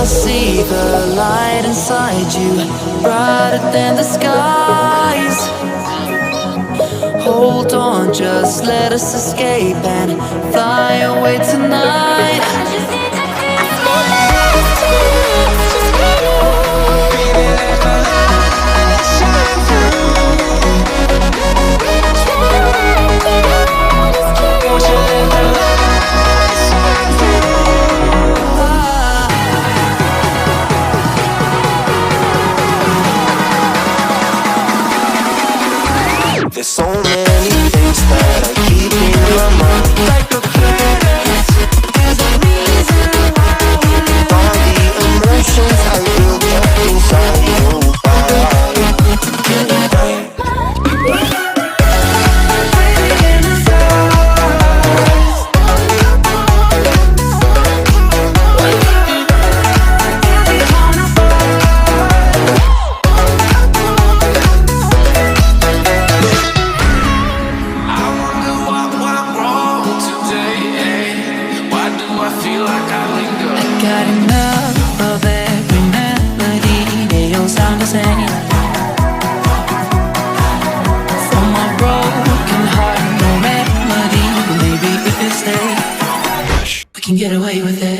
see the light inside you, brighter than the skies. Hold on, just let us escape and fly away tonight. There's so many things that I keep in my mind, like a playlist. There's a reason why we live. All the emotions I feel kept inside you. Got enough of every melody, they all sound the same. For my broken heart, no remedy. Maybe if you stay, we can get away with it.